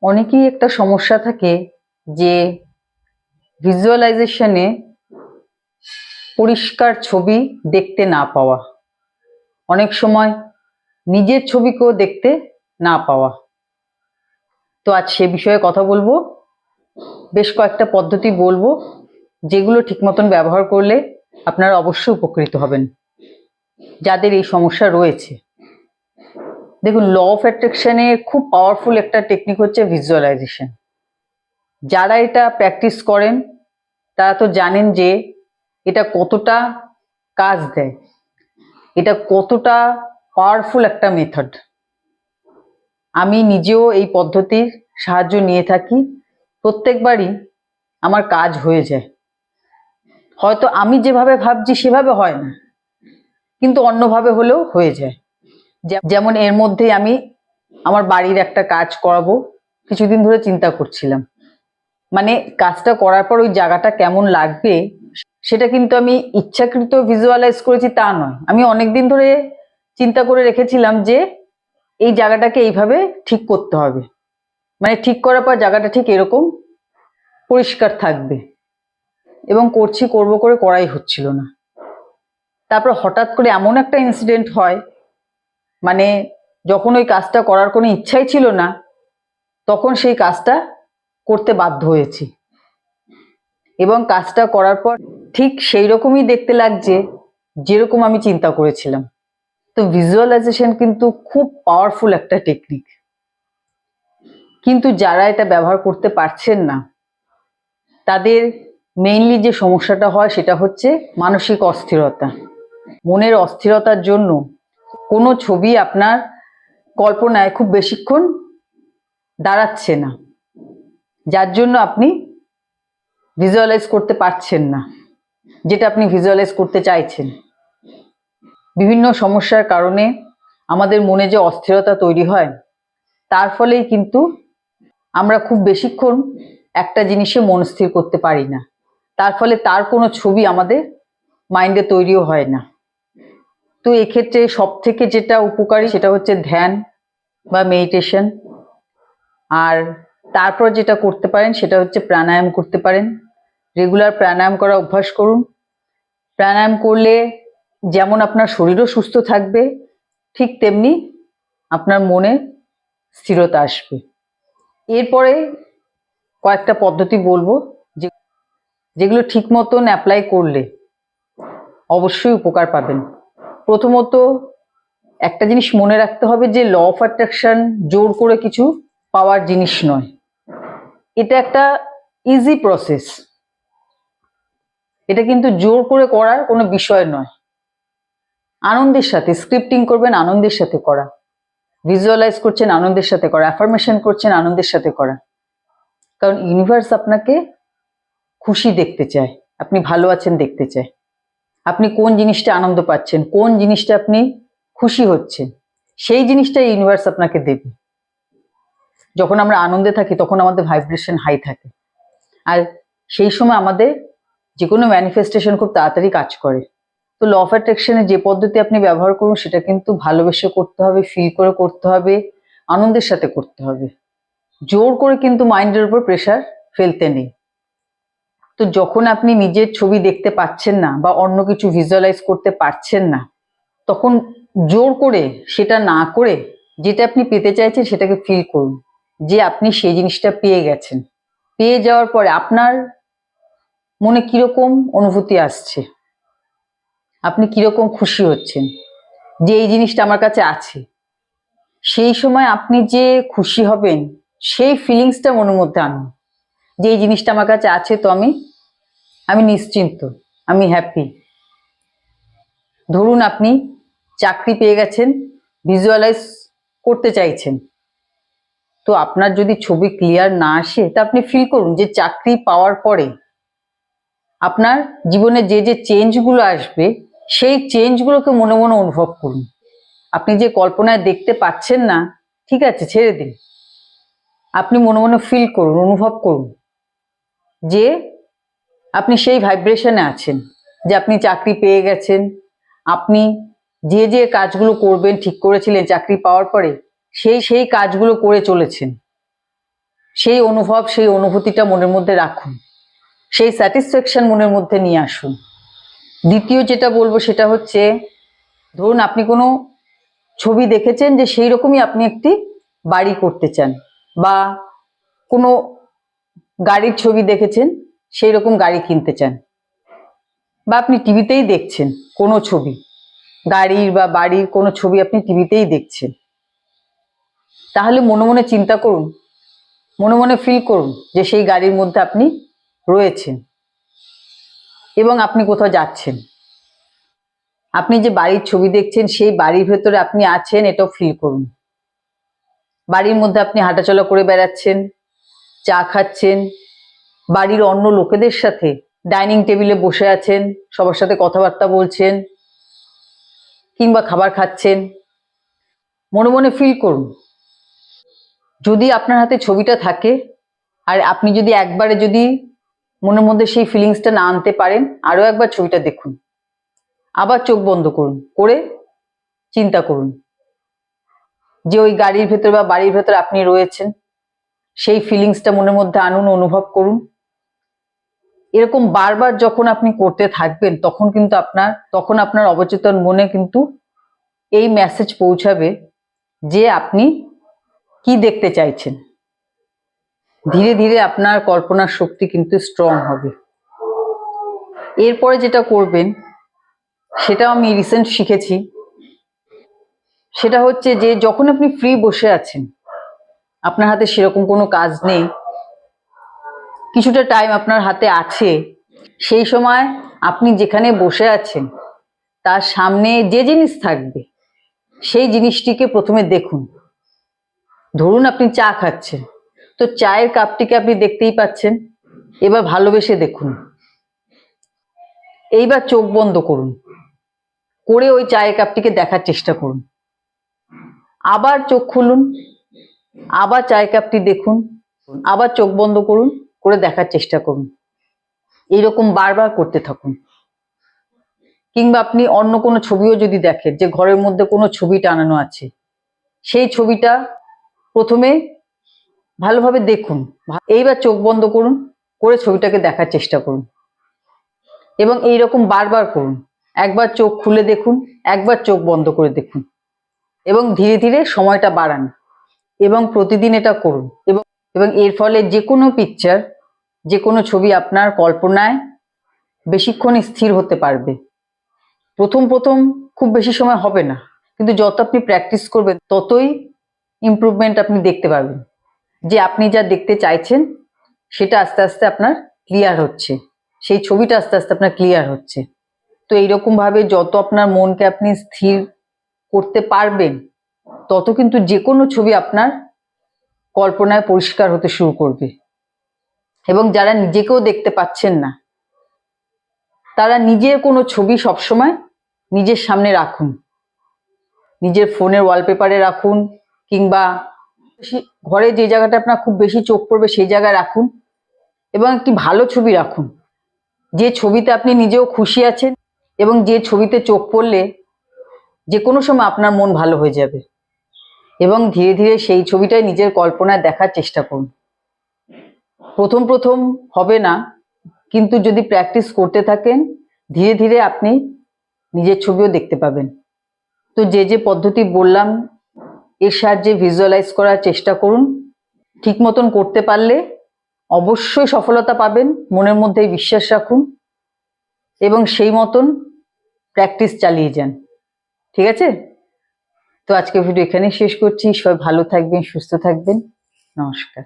অনেকেই একটা সমস্যা থাকে যে ভিজুয়ালাইজেশনে পরিষ্কার ছবি দেখতে না পাওয়া, অনেক সময় নিজের ছবিকেও দেখতে না পাওয়া। তো আজ সে বিষয়ে কথা বলবো। বেশ কয়েকটা পদ্ধতি বলবো যেগুলো ঠিক মতন ব্যবহার করলে আপনারা অবশ্যই উপকৃত হবেন যাদের এই সমস্যা রয়েছে। দেখুন, ল অফ অ্যাট্রাকশনে খুব পাওয়ারফুল একটা টেকনিক হচ্ছে ভিজুয়ালাইজেশন। যারা এটা প্র্যাকটিস করেন তারা তো জানেন যে এটা কতটা কাজ দেয়, এটা কতটা পাওয়ারফুল একটা মেথড। আমি নিজেও এই পদ্ধতির সাহায্য নিয়ে থাকি, প্রত্যেকবারই আমার কাজ হয়ে যায়। হয়তো আমি যেভাবে ভাবছি সেভাবে হয় না, কিন্তু অন্যভাবে হলেও হয়ে যায়। যেমন এর মধ্যেই আমি আমার বাড়ির একটা কাজ করাবো, কিছুদিন ধরে চিন্তা করছিলাম। মানে কাজটা করার পর ওই জায়গাটা কেমন লাগবে সেটা কিন্তু আমি ইচ্ছাকৃত ভিজুয়ালাইজ করেছি তা নয়। আমি অনেকদিন ধরে চিন্তা করে রেখেছিলাম যে এই জায়গাটাকে এইভাবে ঠিক করতে হবে, মানে ঠিক করার পর জায়গাটা ঠিক এরকম পরিষ্কার থাকবে, এবং করবো করে করাই হচ্ছিল না। তারপর হঠাৎ করে এমন একটা ইনসিডেন্ট হয়, মানে যখন ওই কাজটা করার কোনো ইচ্ছাই ছিল না তখন সেই কাজটা করতে বাধ্য হয়েছি, এবং কাজটা করার পর ঠিক সেই রকমই দেখতে লাগছে যেরকম আমি চিন্তা করেছিলাম। তো ভিজুয়ালাইজেশন কিন্তু খুব পাওয়ারফুল একটা টেকনিক, কিন্তু যারা এটা ব্যবহার করতে পারছেন না তাদের মেইনলি যে সমস্যাটা হয় সেটা হচ্ছে মানসিক অস্থিরতা। মনের অস্থিরতার জন্য কোনো ছবি আপনার কল্পনায় খুব বেশিক্ষণ দাঁড়াচ্ছে না, যার জন্য আপনি ভিজুয়ালাইজ করতে পারছেন না যেটা আপনি ভিজুয়ালাইজ করতে চাইছেন। বিভিন্ন সমস্যার কারণে আমাদের মনে যে অস্থিরতা তৈরি হয় তার ফলেই কিন্তু আমরা খুব বেশিক্ষণ একটা জিনিসে মন স্থির করতে পারি না, তার ফলে তার কোনো ছবি আমাদের মাইন্ডে তৈরিও হয় না। তো এক্ষেত্রে সব থেকে যেটা উপকারী সেটা হচ্ছে ধ্যান বা মেডিটেশন। আর তারপর যেটা করতে পারেন সেটা হচ্ছে প্রাণায়াম করতে পারেন। রেগুলার প্রাণায়াম করা অভ্যাস করুন। প্রাণায়াম করলে যেমন আপনার শরীরও সুস্থ থাকবে, ঠিক তেমনি আপনার মনে স্থিরতা আসবে। এরপরে কয়েকটা পদ্ধতি বলবো যেগুলো ঠিক মতন অ্যাপ্লাই করলে অবশ্যই উপকার পাবেন। প্রথমত একটা জিনিস মনে রাখতে হবে যে ল অফ অ্যাট্রাকশন জোর করে কিছু পাওয়ার জিনিস নয়, এটা একটা ইজি প্রসেস। এটা কিন্তু জোর করে করার কোনো বিষয় নয়। আনন্দের সাথে স্ক্রিপ্টিং করবেন, আনন্দের সাথে করা। ভিজুয়ালাইজ করছেন, আনন্দের সাথে করা। অ্যাফার্মেশন করছেন, আনন্দের সাথে করা। কারণ ইউনিভার্স আপনাকে খুশি দেখতে চায়, আপনি ভালো আছেন দেখতে চায়। আপনি কোন জিনিসটা আনন্দ পাচ্ছেন, কোন জিনিসটা আপনি খুশি হচ্ছেন, সেই জিনিসটা ইউনিভার্স আপনাকে দেবে। যখন আমরা আনন্দে থাকি তখন আমাদের ভাইব্রেশন হাই থাকে, আর সেই সময় আমাদের যে কোনো ম্যানিফেস্টেশন খুব তাড়াতাড়ি কাজ করে। তো ল অফ অ্যাট্রাকশনে যে পদ্ধতি আপনি ব্যবহার করুন সেটা কিন্তু ভালোবেসে করতে হবে, ফিল করে করতে হবে, আনন্দের সাথে করতে হবে। জোর করে কিন্তু মাইন্ডের উপর প্রেশার ফেলতে নেই। তো যখন আপনি নিজের ছবি দেখতে পাচ্ছেন না বা অন্য কিছু ভিজুয়ালাইজ করতে পারছেন না, তখন জোর করে সেটা না করে যেটা আপনি পেতে চাইছেন সেটাকে ফিল করুন, যে আপনি সেই জিনিসটা পেয়ে গেছেন। পেয়ে যাওয়ার পরে আপনার মনে কিরকম অনুভূতি আসছে, আপনি কিরকম খুশি হচ্ছেন যে এই জিনিসটা আমার কাছে আছে। সেই সময় আপনি যে খুশি হবেন সেই ফিলিংসটা মনের মধ্যে আনুন, যে এই জিনিসটা আমার কাছে আছে, তো আমি নিশ্চিন্ত, আমি হ্যাপি। ধরুন আপনি চাকরি পেয়ে গেছেন, ভিজুয়ালাইজ করতে চাইছেন, তো আপনার যদি ছবি ক্লিয়ার না আসে তা আপনি ফিল করুন যে চাকরি পাওয়ার পরে আপনার জীবনে যে যে চেঞ্জগুলো আসবে সেই চেঞ্জগুলোকে মনে মনে অনুভব করুন। আপনি যে কল্পনায় দেখতে পাচ্ছেন না, ঠিক আছে, ছেড়ে দিন। আপনি মনে মনে ফিল করুন, অনুভব করুন যে আপনি সেই ভাইব্রেশনে আছেন, যে আপনি চাকরি পেয়ে গেছেন। আপনি যে যে কাজগুলো করবেন ঠিক করেছিলেন চাকরি পাওয়ার পরে, সেই কাজগুলো করে চলেছেন। সেই অনুভব, সেই অনুভূতিটা মনের মধ্যে রাখুন, সেই স্যাটিসফ্যাকশন মনের মধ্যে নিয়ে আসুন। দ্বিতীয় যেটা বলবো সেটা হচ্ছে, ধরুন আপনি কোনো ছবি দেখেছেন যে সেই রকমই আপনি একটি বাড়ি করতে চান, বা কোনো গাড়ির ছবি দেখেছেন সেই রকম গাড়ি কিনতে চান, বা আপনি টিভিতেই দেখছেন কোনো ছবি, গাড়ির বা বাড়ির কোনো ছবি আপনি টিভিতেই দেখছেন, তাহলে মনে মনে চিন্তা করুন, মনে মনে ফিল করুন যে সেই গাড়ির মধ্যে আপনি রয়েছেন এবং আপনি কোথাও যাচ্ছেন। আপনি যে বাড়ির ছবি দেখছেন সেই বাড়ির ভেতরে আপনি আছেন, এটাও ফিল করুন। বাড়ির মধ্যে আপনি হাঁটাচলা করে বেড়াচ্ছেন, চা খাচ্ছেন, বাড়ির অন্য লোকেদের সাথে ডাইনিং টেবিলে বসে আছেন, সবার সাথে কথাবার্তা বলছেন, কিংবা খাবার খাচ্ছেন। মনে মনে ফিল করুন। যদি আপনার হাতে ছবিটা থাকে আর আপনি যদি একবারে যদি মনের মধ্যে সেই ফিলিংসটা না আনতে পারেন, আরো একবার ছবিটা দেখুন, আবার চোখ বন্ধ করুন, করে চিন্তা করুন যে ওই গাড়ির ভেতর বা বাড়ির ভেতর আপনি রয়েছেন, সেই ফিলিংসটা মনের মধ্যে আনুন, অনুভব করুন। এরকম বারবার যখন আপনি করতে থাকবেন তখন আপনার অবচেতন মনে কিন্তু এই মেসেজ পৌঁছাবে যে আপনি কি দেখতে চাইছেন। ধীরে ধীরে আপনার কল্পনার শক্তি কিন্তু স্ট্রং হবে। এরপরে যেটা করবেন, সেটাও আমি রিসেন্ট শিখেছি, সেটা হচ্ছে যে যখন আপনি ফ্রি বসে আছেন, আপনার হাতে সেরকম কোনো কাজ নেই, কিছুটা টাইম আপনার হাতে আছে, সেই সময় আপনি যেখানে বসে আছেন তার সামনে যে জিনিস থাকবে সেই জিনিসটিকে প্রথমে দেখুন। ধরুন আপনি চা খাচ্ছেন, তো চায়ের কাপটিকে আপনি দেখতেই পাচ্ছেন, এবার ভালোবেসে দেখুন। এইবার চোখ বন্ধ করুন, করে ওই চায়ের কাপটিকে দেখার চেষ্টা করুন। আবার চোখ খুলুন, আবার চায়ের কাপটি দেখুন, আবার চোখ বন্ধ করুন, করে দেখার চেষ্টা করুন। এইরকম বারবার করতে থাকুন। কিংবা আপনি অন্য কোনো ছবিও যদি দেখেন, যে ঘরের মধ্যে কোনো ছবি টানানো আছে, সেই ছবিটা প্রথমে ভালোভাবে দেখুন, এইবার চোখ বন্ধ করুন, করে ছবিটাকে দেখার চেষ্টা করুন, এবং এইরকম বারবার করুন। একবার চোখ খুলে দেখুন, একবার চোখ বন্ধ করে দেখুন, এবং ধীরে ধীরে সময়টা বাড়ান, এবং প্রতিদিন এটা করুন। এবং এর ফলে যে কোনো পিকচার, যে কোনো ছবি আপনার কল্পনায় বেশিক্ষণ স্থির হতে পারবে। প্রথম প্রথম খুব বেশি সময় হবে না, কিন্তু যত আপনি প্র্যাকটিস করবেন ততই ইমপ্রুভমেন্ট আপনি দেখতে পাবেন, যে আপনি যা দেখতে চাইছেন সেটা আস্তে আস্তে আপনার ক্লিয়ার হচ্ছে, সেই ছবিটা আস্তে আস্তে আপনার ক্লিয়ার হচ্ছে। তো এইরকম ভাবে যত আপনার মনকে আপনি স্থির করতে পারবেন, তত কিন্তু যে কোনো ছবি আপনার কল্পনায় পরিষ্কার হতে শুরু করবে। এবং যারা নিজেকেও দেখতে পাচ্ছেন না, তারা নিজের কোনো ছবি সবসময় নিজের সামনে রাখুন, নিজের ফোনের ওয়ালপেপারে রাখুন, কিংবা ঘরে যে জায়গাটা আপনার খুব বেশি চোখ পড়বে সেই জায়গায় রাখুন, এবং একটি ভালো ছবি রাখুন, যে ছবিতে আপনি নিজেও খুশি আছেন, এবং যে ছবিতে চোখ পড়লে যে কোনো সময় আপনার মন ভালো হয়ে যাবে। এবং ধীরে ধীরে সেই ছবিটাই নিজের কল্পনায় দেখার চেষ্টা করুন। প্রথম প্রথম হবে না, কিন্তু যদি প্র্যাকটিস করতে থাকেন, ধীরে ধীরে আপনি নিজের ছবিও দেখতে পাবেন। তো যে যে পদ্ধতি বললাম, এর সাহায্যে ভিজুয়ালাইজ করার চেষ্টা করুন। ঠিক মতন করতে পারলে অবশ্যই সফলতা পাবেন, মনের মধ্যে বিশ্বাস রাখুন, এবং সেই মতন প্র্যাকটিস চালিয়ে যান। ঠিক আছে? তো আজকে ভিডিও এখানেই শেষ করছি। সবাই ভালো থাকবেন, সুস্থ থাকবেন। নমস্কার।